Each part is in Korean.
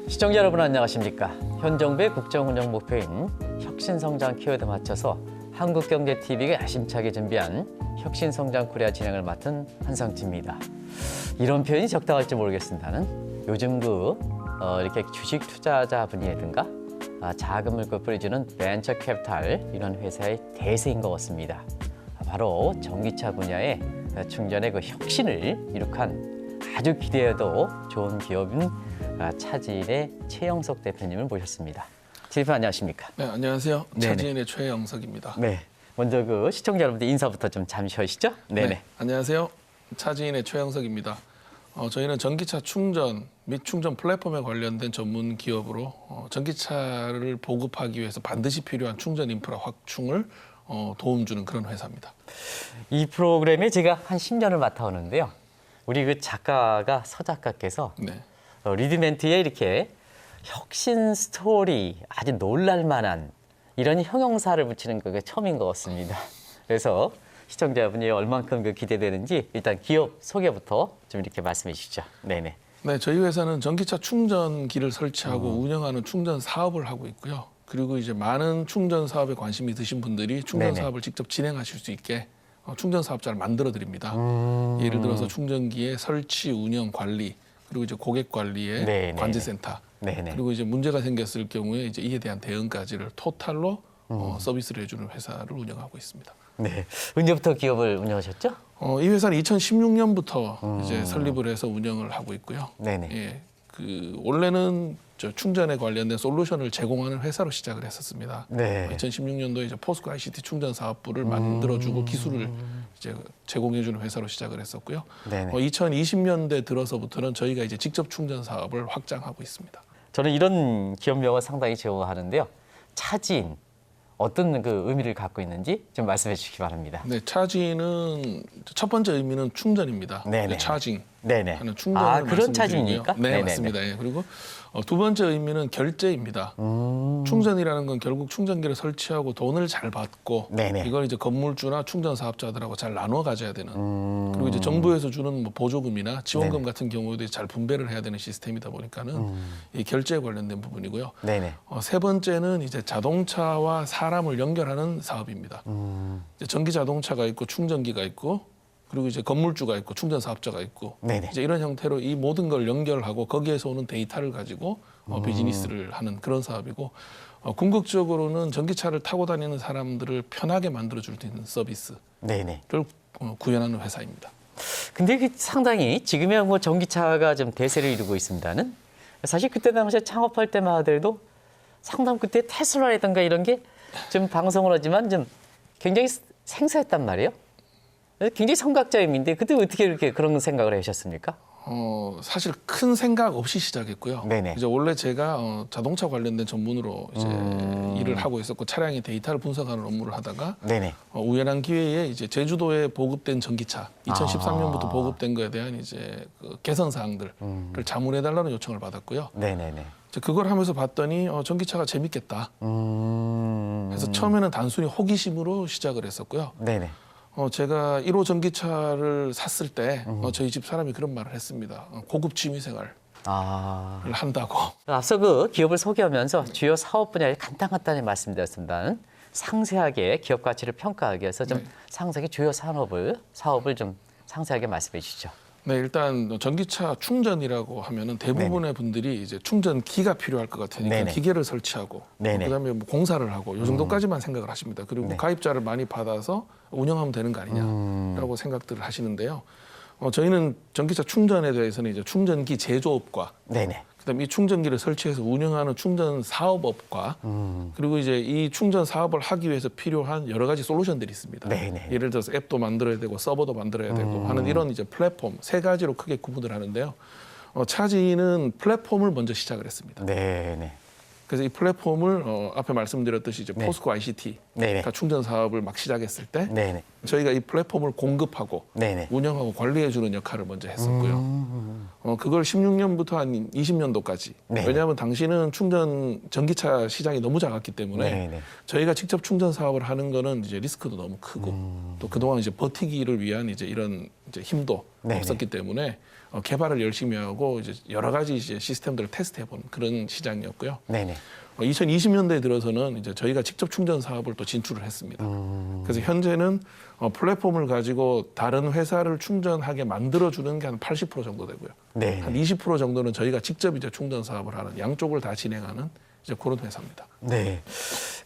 시청자 여러분 안녕하십니까? 현 정부의 국정운영 목표인 혁신성장 키워드 맞춰서 한국경제TV가 야심차게 준비한 혁신성장 코리아 진행을 맡은 한상치입니다. 이런 표현이 적당할지 모르겠습니다는 요즘 이렇게 주식 투자자분이라든가 자금을 뿌려주는 벤처 캐피탈 이런 회사의 대세인 것 같습니다. 바로 전기차 분야의 충전의 혁신을 이룩한 아주 기대해도 좋은 기업인 차지인의 최영석 대표님을 모셨습니다. 대표 안녕하십니까? 네, 안녕하세요. 네네. 차지인의 최영석입니다. 네, 먼저 시청자 여러분들 인사부터 좀 잠시 하시죠. 네네. 네, 안녕하세요. 차지인의 최영석입니다. 저희는 전기차 충전 및 충전 플랫폼에 관련된 전문 기업으로 전기차를 보급하기 위해서 반드시 필요한 충전 인프라 확충을 도움 주는 그런 회사입니다. 이 프로그램에 제가 한 10년을 맡아오는데요. 우리 작가가 서작가께서 네. 리드멘트에 이렇게 혁신 스토리 아주 놀랄만한 이런 형용사를 붙이는 게 처음인 것 같습니다. 그래서 시청자분이 얼만큼 기대되는지 일단 기업 소개부터 좀 이렇게 말씀해 주시죠. 네네. 네, 저희 회사는 전기차 충전기를 설치하고 운영하는 충전 사업을 하고 있고요. 그리고 이제 많은 충전 사업에 관심이 있으신 분들이 충전 네네. 사업을 직접 진행하실 수 있게 충전 사업자를 만들어 드립니다. 예를 들어서 충전기의 설치, 운영, 관리, 그리고 이제 고객 관리의 네네네. 관제센터, 네네. 그리고 이제 문제가 생겼을 경우에 이제 이에 대한 대응까지를 토탈로 서비스를 해주는 회사를 운영하고 있습니다. 네. 언제부터 기업을 운영하셨죠? 이 회사는 2016년부터 이제 설립을 해서 운영을 하고 있고요. 네네. 예, 원래는 충전에 관련된 솔루션을 제공하는 회사로 시작을 했었습니다. 네. 2016년도에 이제 포스코 ICT 충전 사업부를 만들어주고 기술을 이제 제공해주는 회사로 시작을 했었고요. 네네. 2020년대 들어서부터는 저희가 이제 직접 충전 사업을 확장하고 있습니다. 저는 이런 기업명을 상당히 좋아하는데요. 차지인 어떤 의미를 갖고 있는지 좀 말씀해 주시기 바랍니다. 네, 차지는 첫 번째 의미는 충전입니다. 네네. 차징 네네. 하는 충전을 그런 말씀드리고요. 차지입니까? 네, 네네네. 맞습니다. 예, 그리고 두 번째 의미는 결제입니다. 충전이라는 건 결국 충전기를 설치하고 돈을 잘 받고 네네. 이걸 이제 건물주나 충전 사업자들하고 잘 나눠 가져야 되는 그리고 이제 정부에서 주는 보조금이나 지원금 네네. 같은 경우에도 잘 분배를 해야 되는 시스템이다 보니까는 이 결제에 관련된 부분이고요. 네네. 세 번째는 이제 자동차와 사람을 연결하는 사업입니다. 이제 전기 자동차가 있고 충전기가 있고 그리고 이제 건물주가 있고 충전 사업자가 있고 네네. 이제 이런 형태로 이 모든 걸 연결하고 거기에서 오는 데이터를 가지고 비즈니스를 하는 그런 사업이고 궁극적으로는 전기차를 타고 다니는 사람들을 편하게 만들어줄 수 있는 서비스를 네네. 구현하는 회사입니다. 근데 상당히 지금의 전기차가 좀 대세를 이루고 있습니다는 사실 그때 당시에 창업할 때만 하더라도 상당 그때 테슬라라든가 이런 게 좀 방송을 하지만 좀 굉장히 생소했단 말이에요. 굉장히 성각자임인데 그때 어떻게 이렇게 그런 생각을 하셨습니까? 사실 큰 생각 없이 시작했고요. 네네. 이제 원래 제가 자동차 관련된 전문으로 이제 일을 하고 있었고 차량의 데이터를 분석하는 업무를 하다가 네네. 우연한 기회에 이제 제주도에 보급된 전기차 2013년부터 보급된 거에 대한 이제 개선 사항들을 자문해달라는 요청을 받았고요. 네네네. 그걸 하면서 봤더니 전기차가 재밌겠다. 그래서 처음에는 단순히 호기심으로 시작을 했었고요. 네네. 제가 1호 전기차를 샀을 때 저희 집 사람이 그런 말을 했습니다. 고급 취미생활을 한다고. 앞서 기업을 소개하면서 주요 사업 분야를 간단히 말씀드렸습니다. 상세하게 기업 가치를 평가하기 위해서 좀 상세하게 주요 사업을 좀 상세하게 말씀해 주시죠. 네, 일단 전기차 충전이라고 하면은 대부분의 분들이 이제 충전기가 필요할 것 같으니까 네네. 기계를 설치하고 그다음에 공사를 하고 요 정도까지만 생각을 하십니다. 그리고 네. 가입자를 많이 받아서 운영하면 되는 거 아니냐라고 생각들을 하시는데요. 저희는 전기차 충전에 대해서는 이제 충전기 제조업과 네네. 그다음에 이 충전기를 설치해서 운영하는 충전 사업업과 그리고 이제 이 충전 사업을 하기 위해서 필요한 여러 가지 솔루션들이 있습니다. 네네. 예를 들어서 앱도 만들어야 되고 서버도 만들어야 되고 하는 이런 이제 플랫폼 세 가지로 크게 구분을 하는데요. 차지는 플랫폼을 먼저 시작을 했습니다. 네네. 그래서 이 플랫폼을 앞에 말씀드렸듯이 이제 네. 포스코 ICT가 네네. 충전 사업을 막 시작했을 때 네네. 저희가 이 플랫폼을 공급하고 네네. 운영하고 관리해주는 역할을 먼저 했었고요. 그걸 16년부터 한 20년도까지. 네. 왜냐하면 당시는 전기차 시장이 너무 작았기 때문에 네네. 저희가 직접 충전 사업을 하는 거는 이제 리스크도 너무 크고 또 그동안 이제 버티기를 위한 이제 이런 이제 힘도 네네. 없었기 때문에 개발을 열심히 하고 이제 여러 가지 이제 시스템들을 테스트해본 그런 시장이었고요. 네네. 2020년대에 들어서는 이제 저희가 직접 충전 사업을 또 진출을 했습니다. 그래서 현재는 플랫폼을 가지고 다른 회사를 충전하게 만들어주는 게 한 80% 정도 되고요. 네. 한 20% 정도는 저희가 직접 이제 충전 사업을 하는 양쪽을 다 진행하는 이제 그런 회사입니다. 네.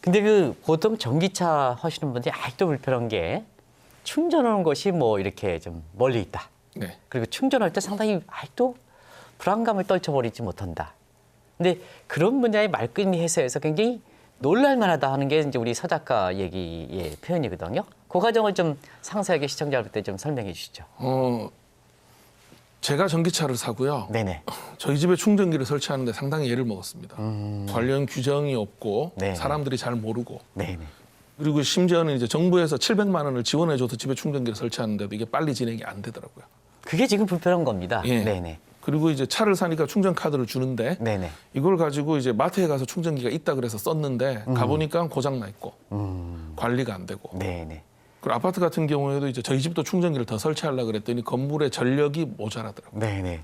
근데 그 보통 전기차 하시는 분들이 아직도 불편한 게 충전하는 것이 뭐 이렇게 좀 멀리 있다. 네. 그리고 충전할 때 상당히 아직도 불안감을 떨쳐버리지 못한다. 근데 그런 분야의 말끔히 해소해서 굉장히 놀랄만하다 하는 게 이제 우리 서 작가 얘기의 표현이거든요. 그 과정을 좀 상세하게 시청자분들 좀 설명해 주시죠. 제가 전기차를 사고요. 네네. 저희 집에 충전기를 설치하는데 상당히 애를 먹었습니다. 관련 규정이 없고 네. 사람들이 잘 모르고 네네. 그리고 심지어는 이제 정부에서 700만 원을 지원해줘서 집에 충전기를 설치하는데도 이게 빨리 진행이 안 되더라고요. 그게 지금 불편한 겁니다. 예. 네네. 그리고 이제 차를 사니까 충전 카드를 주는데 네네. 이걸 가지고 이제 마트에 가서 충전기가 있다 그래서 썼는데 가보니까 고장 나 있고 관리가 안 되고 네네. 그리고 아파트 같은 경우에도 이제 저희 집도 충전기를 더 설치하려고 그랬더니 건물에 전력이 모자라더라고요. 네네.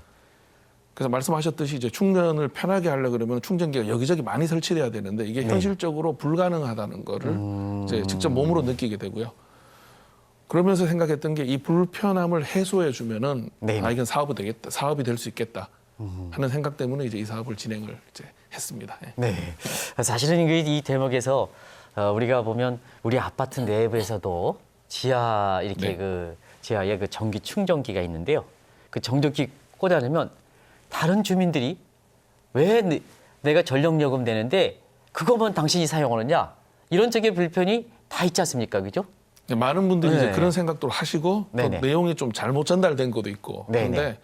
그래서 말씀하셨듯이 이제 충전을 편하게 하려고 그러면 충전기가 여기저기 많이 설치돼야 되는데 이게 현실적으로 불가능하다는 거를 이제 직접 몸으로 느끼게 되고요. 그러면서 생각했던 게 이 불편함을 해소해 주면은 네. 아 이건 사업이 되겠다, 사업이 될 수 있겠다 하는 생각 때문에 이제 이 사업을 진행을 이제 했습니다. 예. 네. 사실은 이 대목에서 우리가 보면 우리 아파트 내부에서도 지하 이렇게 네. 그 지하에 그 전기 충전기가 있는데요. 그 전기기 꽂아놓으면 다른 주민들이 왜 내가 전력요금 내는데 그것만 당신이 사용하느냐 이런 쪽의 불편이 다 있지 않습니까, 그죠? 많은 분들이 네. 이제 그런 생각도 하시고 또 네네. 내용이 좀 잘못 전달된 것도 있고 네네. 그런데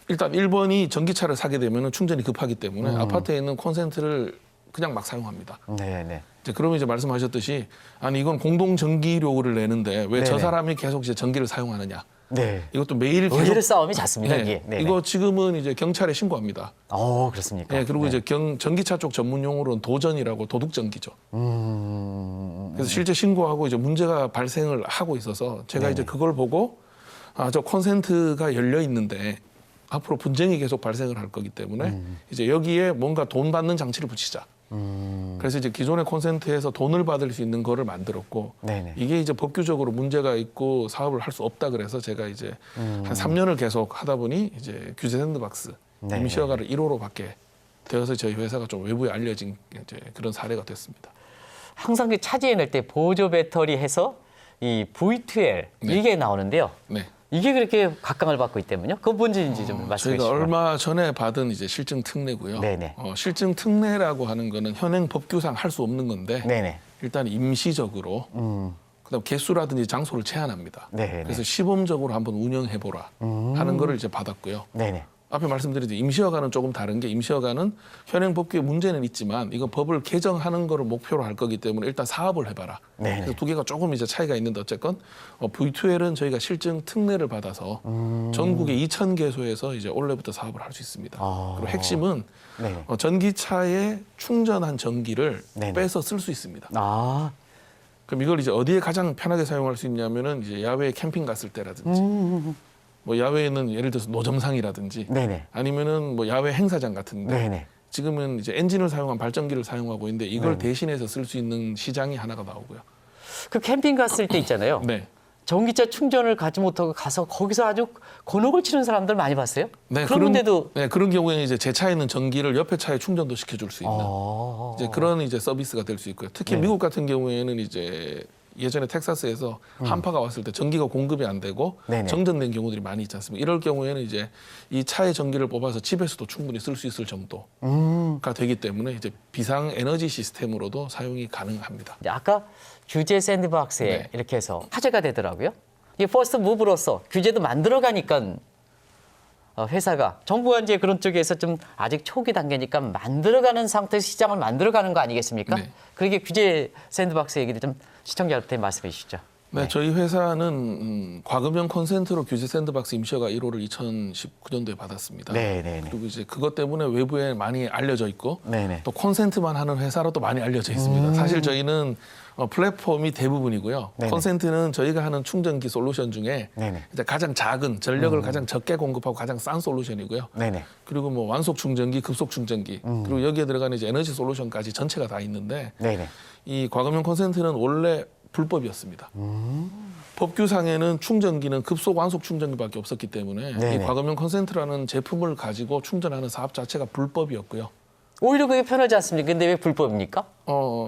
일단 1번이 전기차를 사게 되면 충전이 급하기 때문에 아파트에 있는 콘센트를 그냥 막 사용합니다. 네네. 이제 그러면 이제 말씀하셨듯이 아니 이건 공동 전기료를 내는데 왜 저 네네. 사람이 계속 이제 전기를 사용하느냐? 네. 이것도 매일 계속 의뢰 싸움이 잤습니다, 네, 이게. 네네. 이거 지금은 이제 경찰에 신고합니다. 그렇습니까? 네, 그리고 네. 이제 전기차 쪽 전문 용어로는 도전이라고 도둑전기죠. 그래서 실제 신고하고 이제 문제가 발생을 하고 있어서 제가 이제 그걸 보고 저 콘센트가 열려 있는데 앞으로 분쟁이 계속 발생을 할 거기 때문에 이제 여기에 뭔가 돈 받는 장치를 붙이자. 그래서 이제 기존의 콘센트에서 돈을 받을 수 있는 거를 만들었고 네네. 이게 이제 법규적으로 문제가 있고 사업을 할 수 없다 그래서 제가 이제 한 3년을 계속 하다 보니 이제 규제 샌드박스 네네. 임시 허가를 1호로 받게 되어서 저희 회사가 좀 외부에 알려진 이제 그런 사례가 됐습니다. 항상 그 차지해 낼 때 보조 배터리 해서 이 V2L 네. 이게 나오는데요. 네. 이게 그렇게 각광을 받고 있다면요? 그건 뭔지 좀 말씀해 저희가 주시죠. 얼마 전에 받은 이제 실증 특례고요. 네네. 실증 특례라고 하는 거는 현행 법규상 할 수 없는 건데 네네. 일단 임시적으로 그다음 개수라든지 장소를 제한합니다. 네네. 그래서 시범적으로 한번 운영해 보라 하는 거를 이제 받았고요. 네네. 앞에 말씀드린 임시허가는 조금 다른 게 임시허가는 현행 법규에 문제는 있지만 이거 법을 개정하는 거를 목표로 할 거기 때문에 일단 사업을 해봐라. 네네. 그래서 두 개가 조금 이제 차이가 있는데 어쨌건 V2L은 저희가 실증 특례를 받아서 전국의 2,000개소에서 이제 올해부터 사업을 할 수 있습니다. 그리고 핵심은 네네. 전기차에 충전한 전기를 네네. 빼서 쓸 수 있습니다. 아, 그럼 이걸 이제 어디에 가장 편하게 사용할 수 있냐면은 이제 야외에 캠핑 갔을 때라든지 뭐 야외에는 예를 들어서 노점상이라든지 네네. 아니면은 뭐 야외 행사장 같은데 네네. 지금은 이제 엔진을 사용한 발전기를 사용하고 있는데 이걸 네네. 대신해서 쓸 수 있는 시장이 하나가 나오고요. 그 캠핑 갔을 때 있잖아요. 네. 전기차 충전을 가지 못하고 가서 거기서 아주 곤혹을 치는 사람들 많이 봤어요? 네, 그런데도 네, 그런 경우에는 이제 제 차에 있는 전기를 옆에 차에 충전도 시켜줄 수 있는 이제 그런 이제 서비스가 될 수 있고요. 특히 네. 미국 같은 경우에는 이제 예전에 텍사스에서 한파가 왔을 때 전기가 공급이 안 되고 네네. 정전된 경우들이 많이 있지 않습니까? 이럴 경우에는 이제 이 차의 전기를 뽑아서 집에서도 충분히 쓸 수 있을 정도가 되기 때문에 이제 비상 에너지 시스템으로도 사용이 가능합니다. 아까 규제 샌드박스에 네. 이렇게 해서 화제가 되더라고요. 이 퍼스트 무브로서 규제도 만들어가니까 회사가 정부가 이제 그런 쪽에서 좀 아직 초기 단계니까 만들어가는 상태에서 시장을 만들어가는 거 아니겠습니까? 네. 그러게 규제 샌드박스 얘기를 좀 시청자한테 말씀해 주시죠. 네, 저희 회사는 과금형 콘센트로 규제 샌드박스 임시허가 1호를 2019년도에 받았습니다. 네네네. 그리고 이제 그것 때문에 외부에 많이 알려져 있고 네네. 또 콘센트만 하는 회사로 또 많이 알려져 있습니다. 사실 저희는 플랫폼이 대부분이고요. 네네. 콘센트는 저희가 하는 충전기 솔루션 중에 네네. 이제 가장 작은 전력을 가장 적게 공급하고 가장 싼 솔루션이고요. 네네. 그리고 뭐 완속 충전기, 급속 충전기, 그리고 여기에 들어가는 이제 에너지 솔루션까지 전체가 다 있는데 네네. 이 과금형 콘센트는 원래 불법이었습니다. 법규상에는 충전기는 급속 완속 충전기밖에 없었기 때문에 네네. 이 과금형 콘센트라는 제품을 가지고 충전하는 사업 자체가 불법이었고요. 오히려 그게 편하지 않습니까? 근데 왜 불법입니까?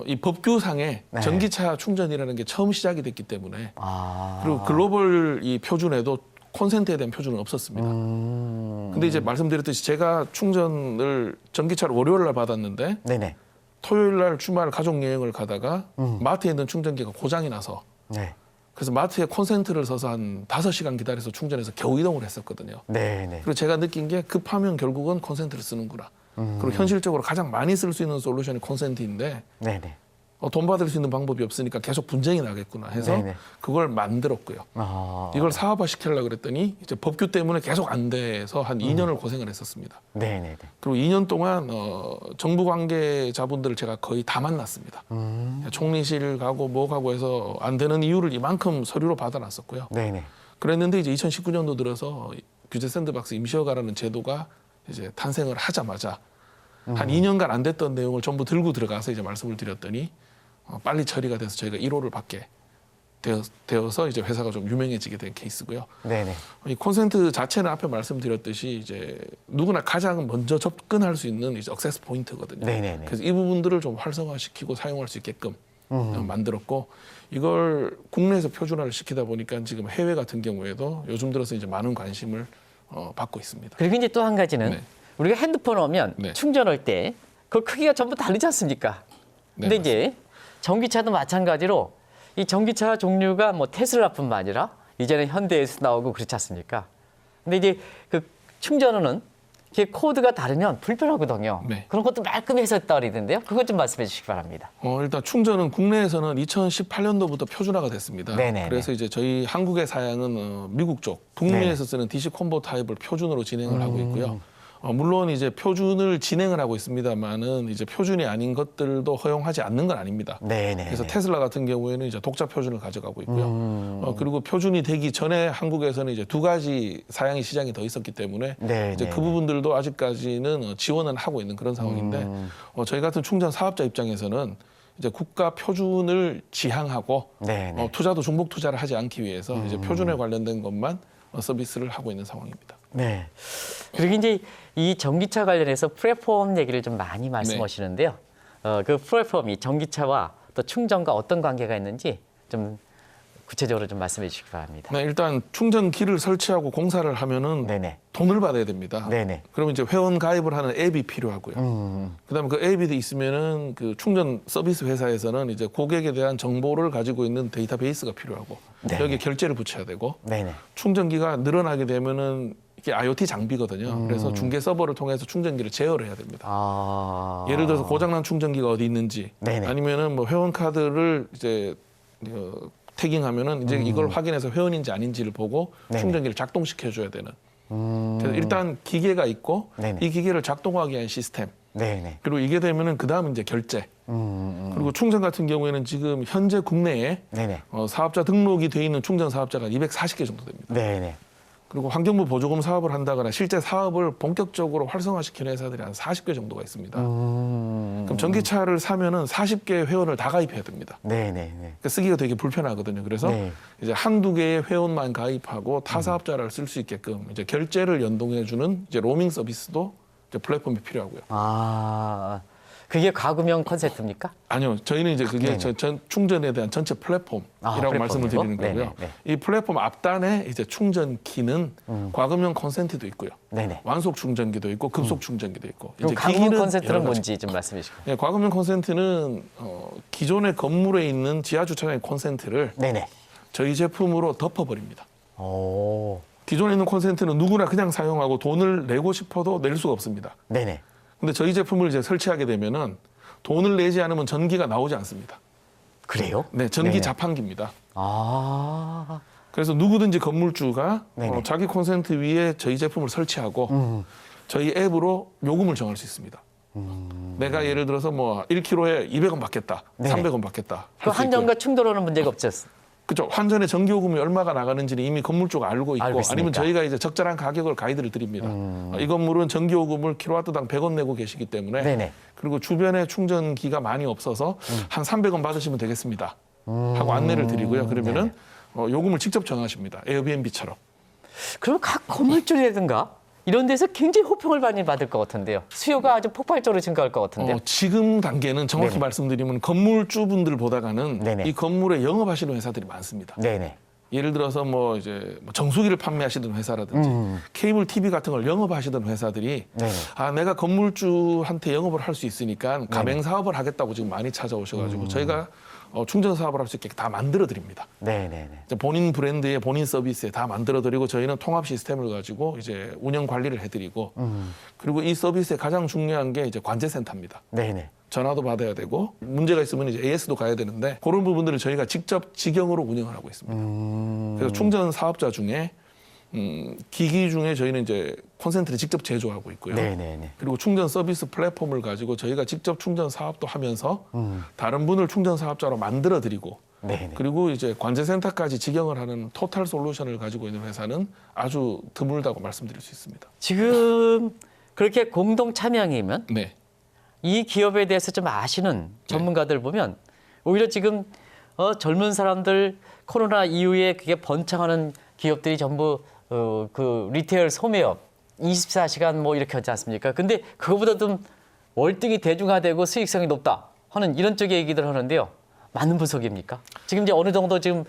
이 법규상에 네. 전기차 충전이라는 게 처음 시작이 됐기 때문에 아. 그리고 글로벌 이 표준에도 콘센트에 대한 표준은 없었습니다. 근데 이제 말씀드렸듯이 제가 충전을 전기차를 월요일 날 받았는데 네네. 토요일 날 주말 가족 여행을 가다가 마트에 있는 충전기가 고장이 나서 네. 그래서 마트에 콘센트를 서서 한 5시간 기다려서 충전해서 겨우 이동을 했었거든요. 네네. 그리고 제가 느낀 게 급하면 결국은 콘센트를 쓰는구나. 그리고 현실적으로 가장 많이 쓸 수 있는 솔루션이 콘센트인데 네네. 돈 받을 수 있는 방법이 없으니까 계속 분쟁이 나겠구나 해서 네네. 그걸 만들었고요. 아. 이걸 사업화 시키려고 그랬더니 이제 법규 때문에 계속 안 돼서 한 2년을 고생을 했었습니다. 네네네. 그리고 2년 동안 정부 관계자분들을 제가 거의 다 만났습니다. 총리실 가고 뭐 가고 해서 안 되는 이유를 이만큼 서류로 받아놨었고요. 네네. 그랬는데 이제 2019년도 들어서 규제 샌드박스 임시허가라는 제도가 이제 탄생을 하자마자 한 2년간 안 됐던 내용을 전부 들고 들어가서 이제 말씀을 드렸더니 빨리 처리가 돼서 저희가 1호를 받게 되어서 이제 회사가 좀 유명해지게 된 케이스고요. 네네. 이 콘센트 자체는 앞에 말씀드렸듯이 이제 누구나 가장 먼저 접근할 수 있는 이제 액세스 포인트거든요. 네네네. 그래서 이 부분들을 좀 활성화시키고 사용할 수 있게끔 만들었고 이걸 국내에서 표준화를 시키다 보니까 지금 해외 같은 경우에도 요즘 들어서 이제 많은 관심을 받고 있습니다. 그리고 이제 또 한 가지는 네. 우리가 핸드폰 오면 네. 충전할 때 그 크기가 전부 다르지 않습니까? 네, 근데 이제 전기차도 마찬가지로 이 전기차 종류가 뭐 테슬라뿐만 아니라 이제는 현대에서 나오고 그렇지 않습니까? 근데 이제 그 충전은 이게 코드가 다르면 불편하거든요. 네. 그런 것도 말끔히 해석했다 그러던데요. 그것 좀 말씀해 주시기 바랍니다. 일단 충전은 국내에서는 2018년도부터 표준화가 됐습니다. 네네네. 그래서 이제 저희 한국의 사양은 미국 쪽 북미에서 쓰는 DC 콤보 타입을 표준으로 진행을 하고 있고요. 물론 이제 표준을 진행을 하고 있습니다만은 이제 표준이 아닌 것들도 허용하지 않는 건 아닙니다. 네네. 그래서 테슬라 같은 경우에는 이제 독자 표준을 가져가고 있고요. 그리고 표준이 되기 전에 한국에서는 이제 2가지 사양이 시장이 더 있었기 때문에 네네. 이제 그 부분들도 아직까지는 지원은 하고 있는 그런 상황인데 저희 같은 충전 사업자 입장에서는 이제 국가 표준을 지향하고 네네. 투자도 중복 투자를 하지 않기 위해서 이제 표준에 관련된 것만 서비스를 하고 있는 상황입니다. 네. 그리고 이제 이 전기차 관련해서 플랫폼 얘기를 좀 많이 말씀하시는데요. 그 플랫폼이 전기차와 또 충전과 어떤 관계가 있는지 좀 구체적으로 좀 말씀해 주시기 바랍니다. 네, 일단 충전기를 설치하고 공사를 하면은 네네. 돈을 받아야 됩니다. 네네. 그러면 이제 회원 가입을 하는 앱이 필요하고요. 그다음에 그 앱이 있으면은 그 충전 서비스 회사에서는 이제 고객에 대한 정보를 가지고 있는 데이터베이스가 필요하고 네네. 여기에 결제를 붙여야 되고 네네. 충전기가 늘어나게 되면은 이게 IoT 장비거든요. 그래서 중개 서버를 통해서 충전기를 제어를 해야 됩니다. 아. 예를 들어서 고장난 충전기가 어디 있는지 네네. 아니면은 뭐 회원 카드를 이제 태깅하면은 이제 이걸 확인해서 회원인지 아닌지를 보고 네네. 충전기를 작동시켜 줘야 되는. 그래서 일단 기계가 있고 네네. 이 기계를 작동하기 위한 시스템. 네네. 그리고 이게 되면은 그다음 이제 결제. 그리고 충전 같은 경우에는 지금 현재 국내에 네네. 사업자 등록이 돼 있는 충전 사업자가 240개 정도 됩니다. 네네. 그리고 환경부 보조금 사업을 한다거나 실제 사업을 본격적으로 활성화시키는 회사들이 한 40개 정도가 있습니다. 그럼 전기차를 사면은 40개 회원을 다 가입해야 됩니다. 네네. 그러니까 쓰기가 되게 불편하거든요. 그래서 네. 이제 한두 개의 회원만 가입하고 타 사업자를 쓸 수 있게끔 이제 결제를 연동해주는 이제 로밍 서비스도 이제 플랫폼이 필요하고요. 아. 그게 과금형 콘셉트입니까? 아니요, 저희는 이제 그게 네네. 전 충전에 대한 전체 플랫폼이라고 플랫폼이고? 말씀을 드리는 거고요. 네네. 이 플랫폼 앞단에 이제 충전기는 과금형 콘센트도 있고요. 네네. 완속 충전기도 있고 급속 충전기도 있고. 그럼 이제 과금형 기기는 콘셉트는 여러 가지. 뭔지 좀 말씀해 주시고. 네, 과금형 콘센트는 기존의 건물에 있는 지하 주차장의 콘센트를 네네. 저희 제품으로 덮어버립니다. 오. 기존에 있는 콘센트는 누구나 그냥 사용하고 돈을 내고 싶어도 낼 수가 없습니다. 네네. 근데 저희 제품을 이제 설치하게 되면은 돈을 내지 않으면 전기가 나오지 않습니다. 그래요? 네, 전기 네네. 자판기입니다. 아, 그래서 누구든지 건물주가 네네. 자기 콘센트 위에 저희 제품을 설치하고 저희 앱으로 요금을 정할 수 있습니다. 내가 예를 들어서 뭐 1kg에 200원 받겠다, 네네. 300원 받겠다. 그 할 수 있고요. 한전과 충돌하는 문제가 없죠. 그렇죠. 환전의 전기요금이 얼마가 나가는지는 이미 건물주가 알고 있고 알고 있으니까. 아니면 저희가 이제 적절한 가격을 가이드를 드립니다. 이 건물은 전기요금을 킬로와트당 100원 내고 계시기 때문에 네네. 그리고 주변에 충전기가 많이 없어서 한 300원 받으시면 되겠습니다. 하고 안내를 드리고요. 그러면은 요금을 직접 정하십니다. 에어비앤비처럼. 그럼 각 건물주라든가 이런 데서 굉장히 호평을 많이 받을 것 같은데요. 수요가 아주 폭발적으로 증가할 것 같은데요. 지금 단계는 정확히 네네. 말씀드리면 건물주분들보다는 네네. 이 건물에 영업하시는 회사들이 많습니다. 네네. 예를 들어서 뭐 이제 정수기를 판매하시던 회사라든지 케이블 TV 같은 걸 영업하시던 회사들이 네네. 내가 건물주한테 영업을 할 수 있으니까 가맹 사업을 하겠다고 지금 많이 찾아오셔가지고 저희가 충전 사업을 할 수 있게 다 만들어 드립니다. 네네네. 본인 브랜드에 본인 서비스에 다 만들어 드리고 저희는 통합 시스템을 가지고 이제 운영 관리를 해드리고 그리고 이 서비스의 가장 중요한 게 이제 관제센터입니다. 네네. 전화도 받아야 되고 문제가 있으면 이제 AS도 가야 되는데 그런 부분들을 저희가 직접 직영으로 운영을 하고 있습니다. 그래서 충전 사업자 중에 기기 중에 저희는 이제 콘센트를 직접 제조하고 있고요. 네네네. 그리고 충전 서비스 플랫폼을 가지고 저희가 직접 충전 사업도 하면서 다른 분을 충전 사업자로 만들어 드리고 네네. 그리고 이제 관제센터까지 직영을 하는 토탈 솔루션을 가지고 있는 회사는 아주 드물다고 말씀드릴 수 있습니다. 지금 그렇게 공동 참여형이면 네. 이 기업에 대해서 좀 아시는 전문가들 보면 오히려 지금 젊은 사람들 코로나 이후에 그게 번창하는 기업들이 전부 그 리테일 소매업 24시간 뭐 이렇게 하지 않습니까? 근데 그거보다 좀 월등히 대중화되고 수익성이 높다 하는 이런 쪽의 얘기들 하는데요. 맞는 분석입니까? 지금 이제 어느 정도 지금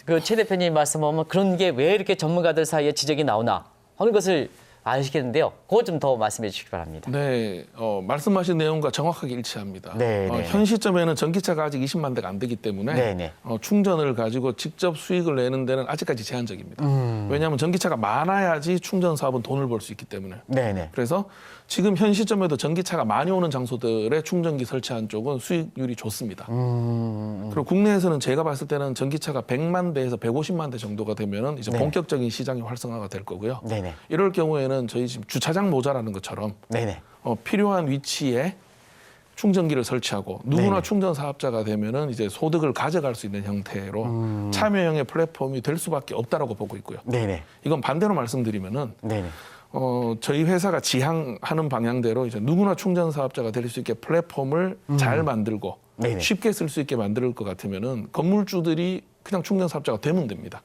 그 최 대표님 말씀하면 그런 게 왜 이렇게 전문가들 사이에 지적이 나오나 하는 것을 아시겠는데요. 그거 좀 더 말씀해 주시기 바랍니다. 네, 말씀하신 내용과 정확하게 일치합니다. 네, 네, 현 시점에는 전기차가 아직 20만 대가 안 되기 때문에 네, 네. 충전을 가지고 직접 수익을 내는 데는 아직까지 제한적입니다. 왜냐하면 전기차가 많아야지 충전 사업은 돈을 벌 수 있기 때문에. 네네. 그래서 지금 현 시점에도 전기차가 많이 오는 장소들에 충전기 설치한 쪽은 수익률이 좋습니다. 그리고 국내에서는 제가 봤을 때는 전기차가 100만 대에서 150만 대 정도가 되면은 이제 네. 본격적인 시장이 활성화가 될 거고요. 네네. 이럴 경우에는 저희 지금 주차장 모자라는 것처럼 네네. 필요한 위치에 충전기를 설치하고 누구나 네네. 충전 사업자가 되면은 이제 소득을 가져갈 수 있는 형태로 참여형의 플랫폼이 될 수밖에 없다라고 보고 있고요. 네네. 이건 반대로 말씀드리면은 네네. 저희 회사가 지향하는 방향대로 이제 누구나 충전 사업자가 될 수 있게 플랫폼을 잘 만들고 네네. 쉽게 쓸 수 있게 만들 것 같으면은 건물주들이 그냥 충전 사업자가 되면 됩니다.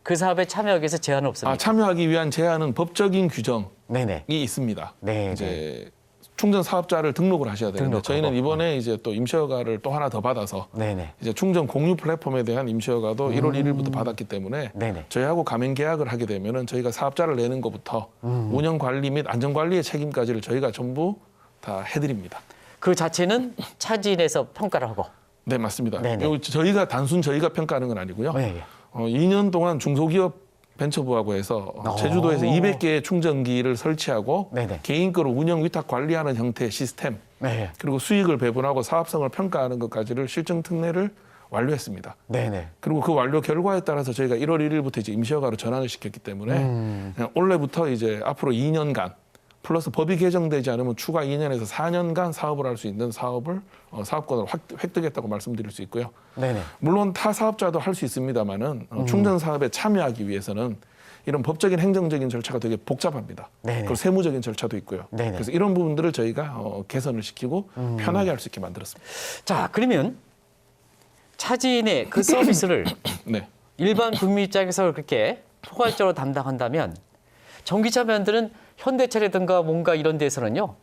그 사업에 참여하기 위해서 제한은 없습니까? 참여하기 위한 제한은 법적인 규정이 네네. 있습니다. 네. 이제 충전 사업자를 등록을 하셔야 되는데 등록하고. 저희는 이번에 이제 또 임시허가를 또 하나 더 받아서 네네. 이제 충전 공유 플랫폼에 대한 임시허가도 1월 1일부터 받았기 때문에 네네. 저희하고 가맹 계약을 하게 되면은 저희가 사업자를 내는 것부터 운영 관리 및 안전 관리의 책임까지를 저희가 전부 다 해드립니다. 그 자체는 차진에서 평가를 하고. 네, 맞습니다. 네네. 요 저희가 단순 저희가 평가하는 건 아니고요. 네. 2년 동안 중소기업 벤처부하고 해서 제주도에서 200개의 충전기를 설치하고 네네. 개인 거로 운영 위탁 관리하는 형태의 시스템 네. 그리고 수익을 배분하고 사업성을 평가하는 것까지를 실증 특례를 완료했습니다. 네네. 그리고 그 완료 결과에 따라서 저희가 1월 1일부터 이제 임시허가로 전환을 시켰기 때문에 그냥 올해부터 이제 앞으로 2년간 플러스 법이 개정되지 않으면 추가 2년에서 4년간 사업을 할 수 있는 사업권을 획득했다고 말씀드릴 수 있고요. 네네. 물론 타 사업자도 할 수 있습니다만은 충전 사업에 참여하기 위해서는 이런 법적인 행정적인 절차가 되게 복잡합니다. 네네. 그리고 세무적인 절차도 있고요. 네네. 그래서 이런 부분들을 저희가 개선을 시키고 편하게 할 수 있게 만들었습니다. 자, 그러면 차진의 그 서비스를 네. 일반 국민 입장에서 그렇게 포괄적으로 담당한다면 전기차 면들은 현대차라든가 뭔가 이런 데서는요.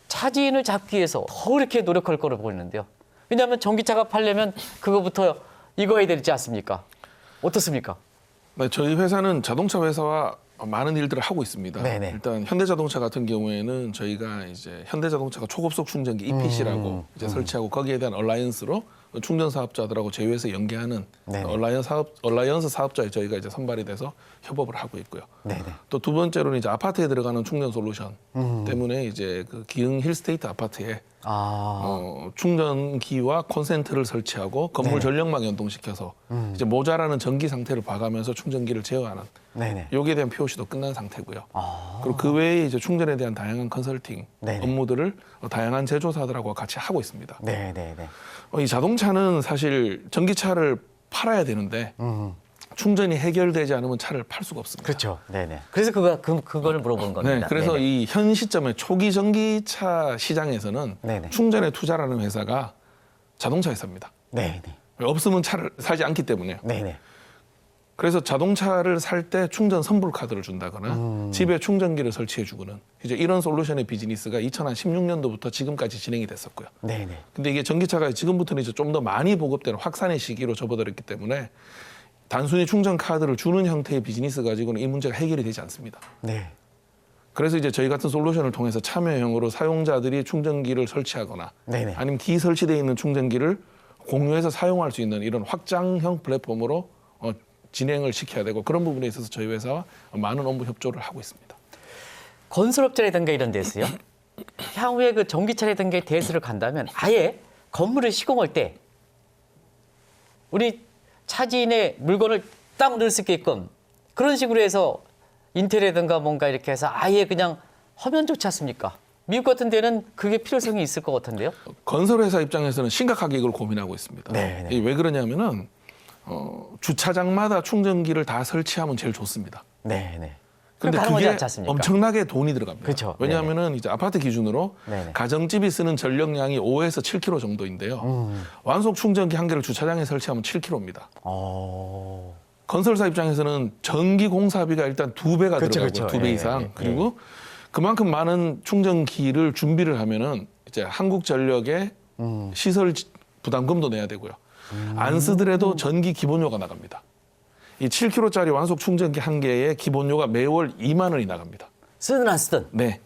차진을 잡기 위해서 더 이렇게 노력할 거로 보이는데요. 왜냐하면 전기차가 팔려면 그거부터 이거 해야 되지 않습니까? 어떻습니까? 네, 저희 회사는 자동차 회사와 많은 일들을 하고 있습니다. 네네. 일단 현대자동차 같은 경우에는 저희가 이제 현대자동차가 초급속 충전기 EPC라고 이제 설치하고 거기에 대한 얼라이언스로 충전 사업자들하고 제휴해서 연계하는 네네. 얼라이언스 사업자에 저희가 이제 선발이 돼서 협업을 하고 있고요. 네네. 또 두 번째로는 이제 아파트에 들어가는 충전 솔루션 때문에 이제 그 기흥 힐스테이트 아파트에 충전기와 콘센트를 설치하고 건물 네네. 전력망 연동시켜서 이제 모자라는 전기 상태를 봐가면서 충전기를 제어하는 네네. 여기에 대한 POC도 끝난 상태고요. 그리고 그 외에 이제 충전에 대한 다양한 컨설팅 네네. 업무들을 다양한 제조사들하고 같이 하고 있습니다. 네네네. 이 자동차는 사실 전기차를 팔아야 되는데 충전이 해결되지 않으면 차를 팔 수가 없습니다. 그렇죠. 네네. 그래서 그걸 물어보는 겁니다. 네, 그래서 네네. 이 현 시점에 초기 전기차 시장에서는 네네. 충전에 투자라는 회사가 자동차 회사입니다. 네네. 없으면 차를 사지 않기 때문에요. 네네. 그래서 자동차를 살 때 충전 선불 카드를 준다거나 집에 충전기를 설치해 주고는 이제 이런 솔루션의 비즈니스가 2016년도부터 지금까지 진행이 됐었고요. 네네. 근데 이게 전기차가 지금부터는 이제 좀 더 많이 보급되는 확산의 시기로 접어들었기 때문에 단순히 충전 카드를 주는 형태의 비즈니스 가지고는 이 문제가 해결이 되지 않습니다. 네. 그래서 이제 저희 같은 솔루션을 통해서 참여형으로 사용자들이 충전기를 설치하거나 네네. 아니면 기설치되어 있는 충전기를 공유해서 사용할 수 있는 이런 확장형 플랫폼으로 진행을 시켜야 되고 그런 부분에 있어서 저희 회사와 많은 업무 협조를 하고 있습니다. 건설업자라든가 이런 데서요. 향후에 그 전기차라든가 대수를 간다면 아예 건물을 시공할 때 우리 차지인의 물건을 딱 넣을 수 있게끔 그런 식으로 해서 인테리어든가 뭔가 이렇게 해서 아예 그냥 하면 좋지 않습니까? 미국 같은 데는 그게 필요성이 있을 것 같은데요. 건설회사 입장에서는 심각하게 이걸 고민하고 있습니다. 네네. 왜 그러냐면은 주차장마다 충전기를 다 설치하면 제일 좋습니다. 네네. 근데 가능하지 그게 않지 않습니까? 엄청나게 돈이 들어갑니다. 그렇죠. 왜냐하면은 이제 아파트 기준으로 네네. 가정집이 쓰는 전력량이 5에서 7kg 정도인데요. 완속 충전기 한 개를 주차장에 설치하면 7kg입니다. 건설사 입장에서는 전기 공사비가 일단 2배가 그렇죠, 들어가고요. 그렇죠. 2배 예, 이상. 예, 그리고 그만큼 많은 충전기를 준비를 하면은 이제 한국전력의 시설 부담금도 내야 되고요. 안 쓰더라도 전기 기본료가 나갑니다. 이 7kg짜리 완속 충전기 한 개의 기본료가 매월 2만 원이 나갑니다. 쓰든 안 쓰든. 네,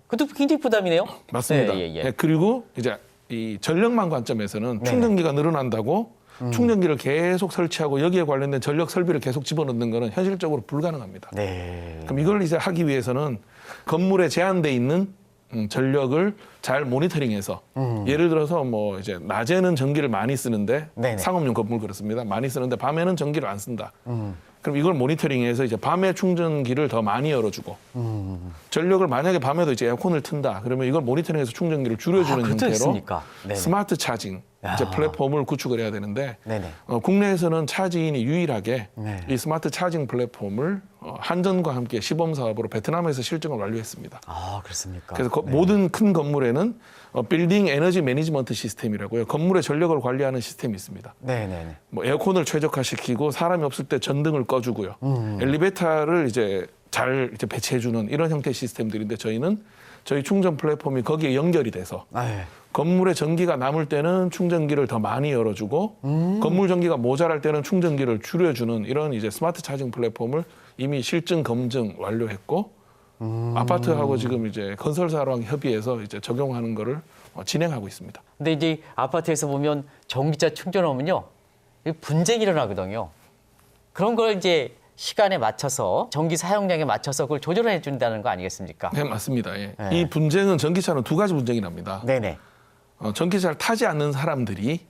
그것도 굉장히 부담이네요. 맞습니다. 예, 예, 예. 네, 그리고 이제 이 전력망 관점에서는 네네. 충전기가 늘어난다고 충전기를 계속 설치하고 여기에 관련된 전력 설비를 계속 집어넣는 것은 현실적으로 불가능합니다. 네. 그럼 이걸 이제 하기 위해서는 건물에 제한돼 있는 전력을 잘 모니터링해서 예를 들어서 뭐 이제 낮에는 전기를 많이 쓰는데 네네. 상업용 건물 그렇습니다. 많이 쓰는데 밤에는 전기를 안 쓴다. 그럼 이걸 모니터링해서 이제 밤에 충전기를 더 많이 열어주고 전력을 만약에 밤에도 이제 에어컨을 튼다. 그러면 이걸 모니터링해서 충전기를 줄여주는 그것도 형태로 있습니까? 네네. 스마트 차징 이제 야. 플랫폼을 구축을 해야 되는데 네네. 국내에서는 차지인이 유일하게 네. 이 스마트 차징 플랫폼을 한전과 함께 시범 사업으로 베트남에서 실증을 완료했습니다. 그렇습니까? 그래서 모든 큰 건물에는 빌딩 에너지 매니지먼트 시스템이라고요. 건물의 전력을 관리하는 시스템이 있습니다. 네네네. 뭐 에어컨을 최적화시키고 사람이 없을 때 전등을 꺼주고요. 엘리베이터를 이제 잘 이제 배치해주는 이런 형태의 시스템들인데 저희는 저희 충전 플랫폼이 거기에 연결이 돼서 네. 건물에 전기가 남을 때는 충전기를 더 많이 열어주고 건물 전기가 모자랄 때는 충전기를 줄여주는 이런 이제 스마트 차징 플랫폼을 이미 실증 검증 완료했고 아파트하고 지금 이제 건설사랑 협의해서 이제 적용하는 거를 진행하고 있습니다. 근데 이제 아파트에서 보면 전기차 충전하면요 분쟁이 일어나거든요. 그런 걸 이제 시간에 맞춰서 전기 사용량에 맞춰서 그걸 조절해 준다는 거 아니겠습니까? 네, 맞습니다. 예. 네. 이 분쟁은 전기차는 두 가지 분쟁이 납니다. 네네. 전기차를 타지 않는 사람들이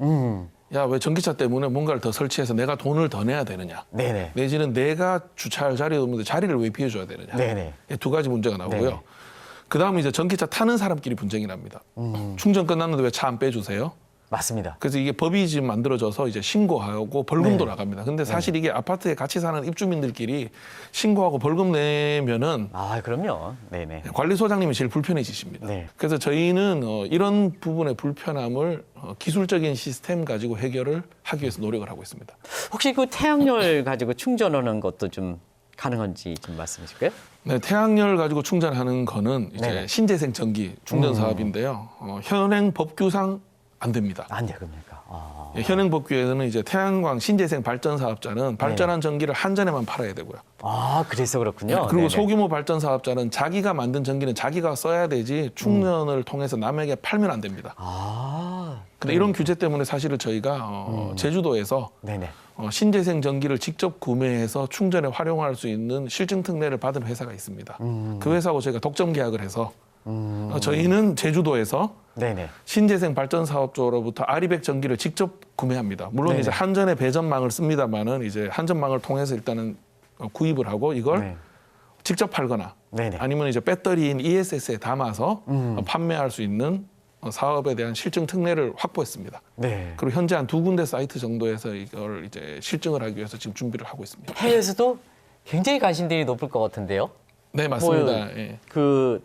야, 왜 전기차 때문에 뭔가를 더 설치해서 내가 돈을 더 내야 되느냐. 네네. 내지는 내가 주차할 자리가 없는데 자리를 왜 비워줘야 되느냐. 네네. 이 두 가지 문제가 나오고요. 네네. 그다음에 이제 전기차 타는 사람끼리 분쟁이 납니다. 충전 끝났는데 왜 차 안 빼주세요? 맞습니다. 그래서 이게 법이 지금 만들어져서 이제 신고하고 벌금도 네. 나갑니다. 근데 사실 이게 아파트에 같이 사는 입주민들끼리 신고하고 벌금 내면은 그럼요. 네네. 관리소장님이 제일 불편해지십니다. 네. 그래서 저희는 이런 부분의 불편함을 기술적인 시스템 가지고 해결을 하기 위해서 노력을 하고 있습니다. 혹시 그 태양열 가지고 충전하는 것도 좀 가능한지 좀 말씀해 주실까요? 네, 태양열 가지고 충전하는 거는 이제 네네. 신재생 전기 충전 사업인데요. 현행 법규상 안 됩니다. 안 됩니까? 예, 현행 법규에서는 이제 태양광 신재생 발전 사업자는 발전한 전기를 한전에만 팔아야 되고요. 그래서 그렇군요. 그리고 네네. 소규모 발전 사업자는 자기가 만든 전기는 자기가 써야 되지 충전을 통해서 남에게 팔면 안 됩니다. 근데 이런 규제 때문에 사실은 저희가 제주도에서 네네. 신재생 전기를 직접 구매해서 충전에 활용할 수 있는 실증 특례를 받은 회사가 있습니다. 그 회사하고 저희가 독점 계약을 해서 저희는 제주도에서 네네. 신재생 발전 사업주로부터 아리백 전기를 직접 구매합니다. 물론 네네. 이제 한전의 배전망을 씁니다만은 이제 한전망을 통해서 일단은 구입을 하고 이걸 네. 직접 팔거나 네네. 아니면 이제 배터리인 ESS에 담아서 판매할 수 있는 사업에 대한 실증 특례를 확보했습니다. 네. 그리고 현재 한 2군데 사이트 정도에서 이걸 이제 실증을 하기 위해서 지금 준비를 하고 있습니다. 해외에서도 굉장히 관심들이 높을 것 같은데요. 네, 맞습니다. 예. 그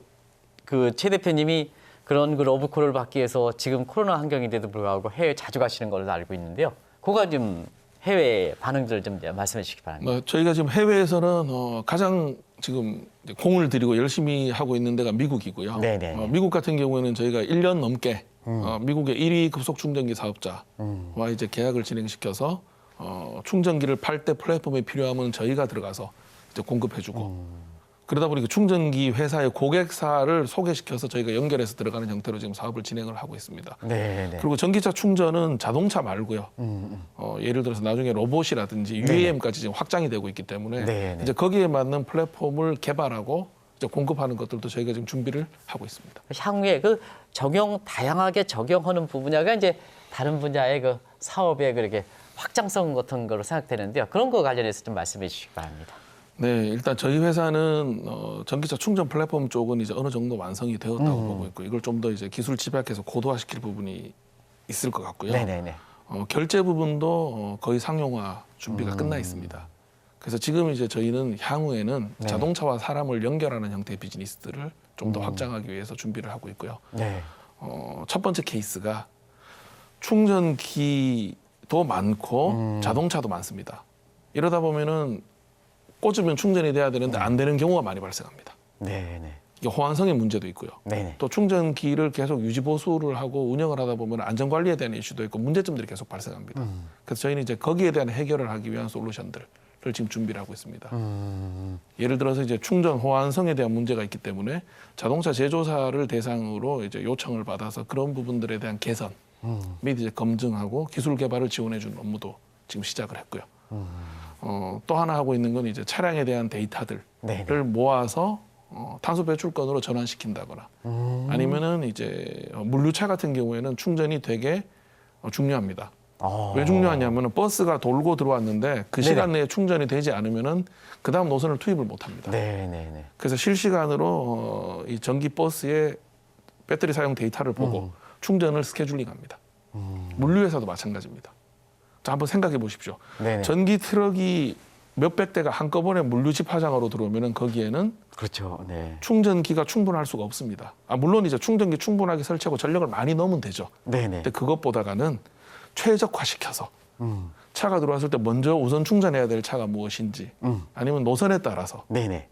최 대표님이 그런 그 러브콜을 받기 위해서 지금 코로나 환경인데도 불구하고 해외 자주 가시는 걸로 알고 있는데요. 그거 좀 해외 반응들을 좀 말씀해 주시기 바랍니다. 저희가 지금 해외에서는 가장 지금 이제 공을 들이고 열심히 하고 있는 데가 미국이고요. 네네. 미국 같은 경우에는 저희가 1년 넘게 미국의 1위 급속 충전기 사업자와 이제 계약을 진행시켜서 충전기를 팔 때 플랫폼에 필요하면 저희가 들어가서 이제 공급해주고 그러다 보니까 충전기 회사의 고객사를 소개시켜서 저희가 연결해서 들어가는 형태로 지금 사업을 진행을 하고 있습니다. 네네. 그리고 전기차 충전은 자동차 말고요. 예를 들어서 나중에 로봇이라든지 UAM까지 지금 확장이 되고 있기 때문에 네네. 이제 거기에 맞는 플랫폼을 개발하고 이제 공급하는 것들도 저희가 지금 준비를 하고 있습니다. 향후에 그 다양하게 적용하는 분야가 이제 다른 분야의 그 사업의 그렇게 확장성 같은 거로 생각되는데요. 그런 거 관련해서 좀 말씀해 주시기 바랍니다. 네, 일단 저희 회사는 전기차 충전 플랫폼 쪽은 이제 어느 정도 완성이 되었다고 보고 있고 이걸 좀 더 이제 기술 집약해서 고도화시킬 부분이 있을 것 같고요. 네네네. 결제 부분도 거의 상용화 준비가 끝나 있습니다. 그래서 지금 이제 저희는 향후에는 네. 자동차와 사람을 연결하는 형태의 비즈니스들을 좀 더 확장하기 위해서 준비를 하고 있고요. 네. 첫 번째 케이스가 충전기도 많고 자동차도 많습니다. 이러다 보면은 꽂으면 충전이 돼야 되는데 안 되는 경우가 많이 발생합니다. 네네. 이게 호환성의 문제도 있고요. 네네. 또 충전기를 계속 유지 보수를 하고 운영을 하다 보면 안전 관리에 대한 이슈도 있고 문제점들이 계속 발생합니다. 그래서 저희는 이제 거기에 대한 해결을 하기 위한 솔루션들을 지금 준비를 하고 있습니다. 예를 들어서 이제 충전 호환성에 대한 문제가 있기 때문에 자동차 제조사를 대상으로 이제 요청을 받아서 그런 부분들에 대한 개선 및 이제 검증하고 기술 개발을 지원해 주는 업무도 지금 시작을 했고요. 또 하나 하고 있는 건 이제 차량에 대한 데이터들을 네네. 모아서 탄소 배출권으로 전환시킨다거나 아니면은 이제 물류차 같은 경우에는 충전이 되게 중요합니다. 왜 중요하냐면은 버스가 돌고 들어왔는데 그 시간 내에 충전이 되지 않으면은 그 다음 노선을 투입을 못 합니다. 네네네. 그래서 실시간으로 이 전기 버스의 배터리 사용 데이터를 보고 충전을 스케줄링합니다. 물류회사도 마찬가지입니다. 자, 한번 생각해 보십시오. 네네. 전기 트럭이 몇백 대가 한꺼번에 물류 집화장으로 들어오면은 거기에는 그렇죠. 네. 충전기가 충분할 수가 없습니다. 물론 이제 충전기 충분하게 설치하고 전력을 많이 넣으면 되죠. 네네. 근데 그것보다는 최적화시켜서 차가 들어왔을 때 먼저 우선 충전해야 될 차가 무엇인지 아니면 노선에 따라서 네네.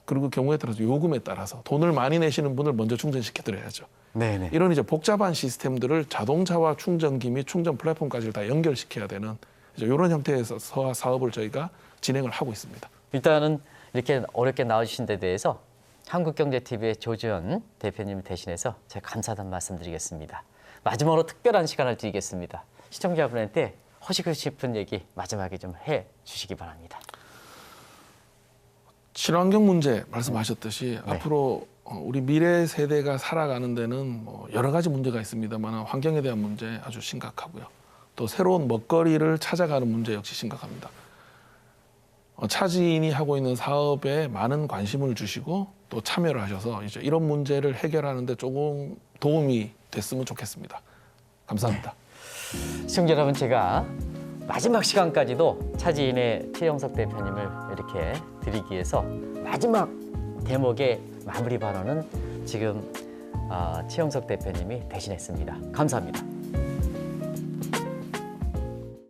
그리고 경우에 따라서 요금에 따라서 돈을 많이 내시는 분을 먼저 충전시켜 드려야죠. 네네. 이런 이제 복잡한 시스템들을 자동차와 충전기 및 충전 플랫폼까지 다 연결시켜야 되는 이제 이런 형태에서 사업을 저희가 진행을 하고 있습니다. 일단은 이렇게 어렵게 나와주신 데 대해서 한국경제TV의 조지현 대표님 대신해서 제가 감사하다는 말씀드리겠습니다. 마지막으로 특별한 시간을 드리겠습니다. 시청자분한테 하시고 싶은 얘기 마지막에 좀 해주시기 바랍니다. 친환경 문제 말씀하셨듯이 네. 앞으로 우리 미래 세대가 살아가는 데는 뭐 여러 가지 문제가 있습니다만 환경에 대한 문제 아주 심각하고요. 또 새로운 먹거리를 찾아가는 문제 역시 심각합니다. 차지인이 하고 있는 사업에 많은 관심을 주시고 또 참여를 하셔서 이제 이런 문제를 해결하는 데 조금 도움이 됐으면 좋겠습니다. 감사합니다. 시청자 여러분, 제가 마지막 시간까지도 차지인의 최영석 대표님을 이렇게 드리기 위해서 마지막 대목의 마무리 발언은 지금 최영석 대표님이 대신했습니다. 감사합니다.